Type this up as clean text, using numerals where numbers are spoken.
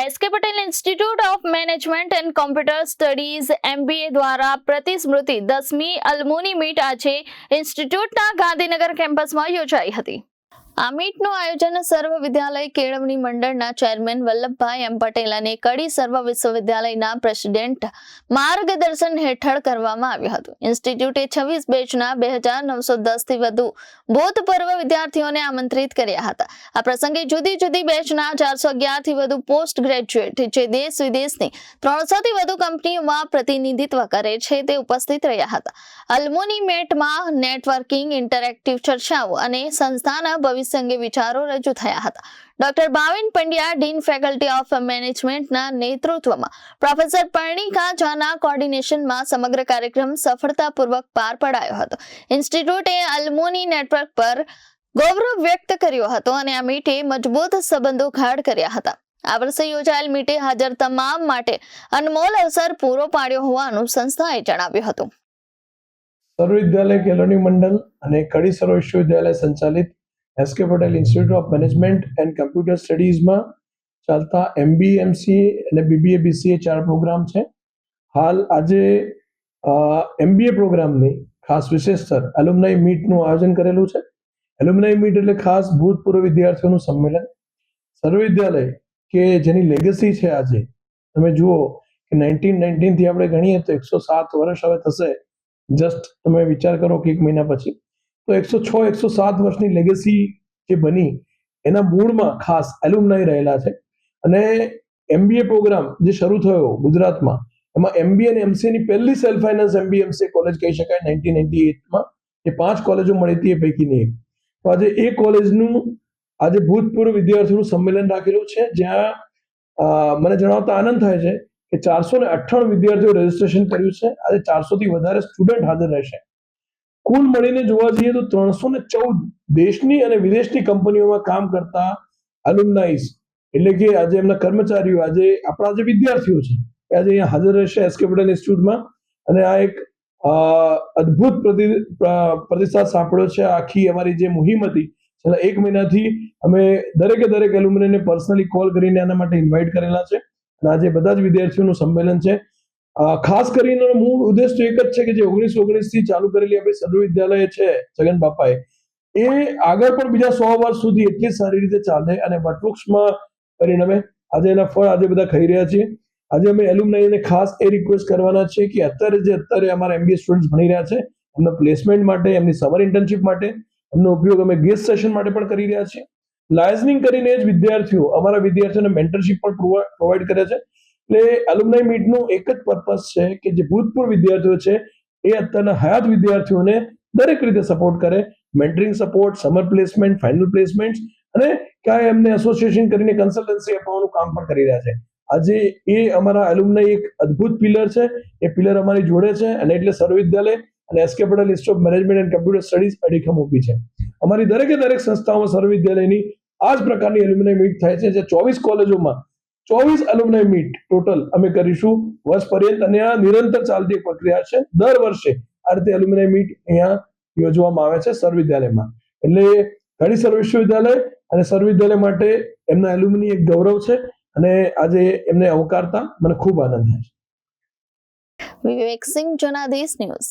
SK Patel institute of management and computer studies MBA દ્વારા પ્રતિસ્મૃતિ 10મી અલ્યુમની meet આજે ઇન્સ્ટિટ્યૂટના ગાંધીનગર કેમ્પસમાં યોજાઈ હતી. આ મીટનું આયોજન સર્વ વિદ્યાલય કેળવણી મંડળના ચેરમેન વલ્લભભાઈ એમ પટેલ અને કડી સર્વ વિશ્વવિદ્યાલયના પ્રેસિડેન્ટ માર્ગદર્શન હેઠળ કરવામાં આવ્યું હતું. ઇન્સ્ટિટ્યૂટે 26 બેચના 2910 થી વધુ ભૂતપૂર્વ વિદ્યાર્થીઓને આમંત્રિત કર્યા હતા. આ પ્રસંગે જુદી જુદી બેચના 411 થી વધુ પોસ્ટ ગ્રેજ્યુએટ જે દેશ વિદેશની 300 થી વધુ કંપનીઓમાં પ્રતિનિધિત્વ કરે છે તે ઉપસ્થિત રહ્યા હતા. અલ્યુમની મીટમાં નેટવર્કિંગ, ઇન્ટરેક્ટિવ ચર્ચાઓ અને સંસ્થાના ભવિષ્ય અંગે વિચારો રજૂ થયા હતા. Doctor Bhavin Pandya, dean faculty of મેનેજમેન્ટના નેતૃત્વમાં પ્રોફેસર પરણિકા ઝાના કોર્ડિનેશનમાં સમગ્ર કાર્યક્રમ સફળતાપૂર્વક પાર પડાયો હતો. ઇન્સ્ટિટ્યૂટે અલ્યુમની નેટવર્ક પર ગૌરવ વ્યક્ત કર્યો હતો અને આ મીટે મજબૂત સંબંધો ગાઢ કર્યા હતા. આ વર્ષે યોજાયેલ મીટે હાજર તમામ માટે અનમોલ અવસર પૂરો પાડ્યો હોવાનું સંસ્થાએ જણાવ્યું હતું. સર્વ વિદ્યાલય કેળવણી મંડળ અને કડી સર્વ વિશ્વવિદ્યાલય સંચાલિત S K Patel institute of management and computer સ્ટડીઝમાં ચાલતા MBA, MCA અને BBA, BCA 4 પ્રોગ્રામ છે. હાલ આજે MBA પ્રોગ્રામની ખાસ વિશેષતર એલ્યુમનાઈ મીટનું આયોજન કરેલું છે. એલ્યુમનાઈ મીટ એટલે ખાસ ભૂતપૂર્વ વિદ્યાર્થીઓનું સંમેલન. સર્વ વિદ્યાલય કે જેની લેગસી છે આજે તમે જુઓ કે 1919 થી આપણે ગણીએ તો 107 વર્ષ હવે થશે. જસ્ટ તમે વિચાર કરો કે એક મહિના પછી તો 106-107 વર્ષની લેગેસી જે બની એના મૂળમાં ખાસ એલ્યુમનાઈ રહેલા છે. અને MBA પ્રોગ્રામ જે શરૂ થયો ગુજરાતમાં એમાં MBA અને MCA ની પહેલી self finance MBA MCA college કહી શકાય 1998માં. જે 5 કોલેજો મળી હતી એ પૈકીની એક. તો આજે એ કોલેજનું આજે ભૂતપૂર્વ વિદ્યાર્થીઓનું સંમેલન રાખેલું છે, જ્યાં મને જણાવતા આનંદ થાય છે કે 498 વિદ્યાર્થીઓ રજીસ્ટ્રેશન કર્યું છે. આજે 400 થી વધારે સ્ટુડન્ટ હાજર રહેશે. કુલ મળીને જોવા જઈએ તો 314 દેશની અને વિદેશની કંપનીઓમાં કામ કરતા એલ્યુમનાઈઝ એટલે કે આજે એમના કર્મચારીઓ, આજે આપણા જે વિદ્યાર્થીઓ છે એ આજે અહીંયા હાજર રહેશે એસકે પટેલ ઇન્સ્ટિટ્યૂટમાં. અને આ એક અદ્ભુત પ્રતિસાદ સાંપડ્યો છે. આખી અમારી જે મુહિમ હતી છેલ્લા 1 મહિનાથી અમે દરેક એલ્યુમનાઈને પર્સનલી કોલ કરીને આના માટે ઇન્વાઇટ કરેલા છે. અને આજે બધા જ વિદ્યાર્થીઓનું સંમેલન છે. ખાસ કરીને મૂળ ઉદ્દેશ તો એક જ છે કે જે 1919 થી ચાલુ કરેલી આપણી સર્વ વિદ્યાલય છે જગન બાપાએ, એ આગળ પણ બીજા 100 વર્ષ સુધી એટલી સારી રીતે ચાલે અને વટવૃક્ષમાં પરિણમે. આજે એના ફળ આજે બધા ખાઈ રહ્યા છીએ. આજે અમે એલ્યુમનાઈને ખાસ એ રિક્વેસ્ટ કરવાના છે કે અત્યારે અમારા MBA સ્ટુડન્ટ્સ ભણી રહ્યા છે એમના પ્લેસમેન્ટ માટે, એમની સમર ઇન્ટર્નશિપ માટે એમનો ઉપયોગ અમે ગેસ્ટ સેશન માટે પણ કરી રહ્યા છીએ. લાયઝનિંગ કરીને જ વિદ્યાર્થીઓ અમારા વિદ્યાર્થીઓને મેન્ટરશિપ પણ પ્રોવાઈડ કરે છે. એટલે એલ્યુમનાઈ મીટનું એક જ પર્પસ છે કે જે ભૂતપૂર્વ વિદ્યાર્થીઓ છે એ અત્યારના હયાત વિદ્યાર્થીઓને દરેક રીતે સપોર્ટ કરે. Mentoring support, summer placement, final placement અને ક્યાંય એમને એસોસિએશન કરીને કન્સલ્ટન્સી આપવાનું કામ પણ કરી રહ્યા છે. આજે એ અમારા એલ્યુમનાઈ એક અદ્ભુત પિલર છે. એ પિલર અમારી જોડે છે અને એટલે સર્વ વિદ્યાલય અને S K Patel institute of management and computer studies અડીખમ ઊભી છે. અમારી દરેક સંસ્થાઓમાં સર્વ વિદ્યાલયની આ જ પ્રકારની એલ્યુમનાઈ મીટ થાય છે. જે 24 કોલેજોમાં 24 એલ્યુમનાઈ મીટ ટોટલ અમે કરીશું વર્ષ પર્યંત. અને આ નિરંતર ચાલતી એક પ્રક્રિયા છે. દર વર્ષે આ રીતે એલ્યુમનાઈ મીટ અહીંયા યોજવામાં આવે છે સર્વ વિદ્યાલયમાં. એટલે ઘણી સર્વ વિશ્વવિદ્યાલય અને સર્વ વિદ્યાલય માટે એમના એલ્યુમની એક ગૌરવ છે અને આજે એમને આવકારતા મને ખૂબ આનંદ થાય છે. વિવેક સિંહ, જનાદેશ ન્યૂઝ.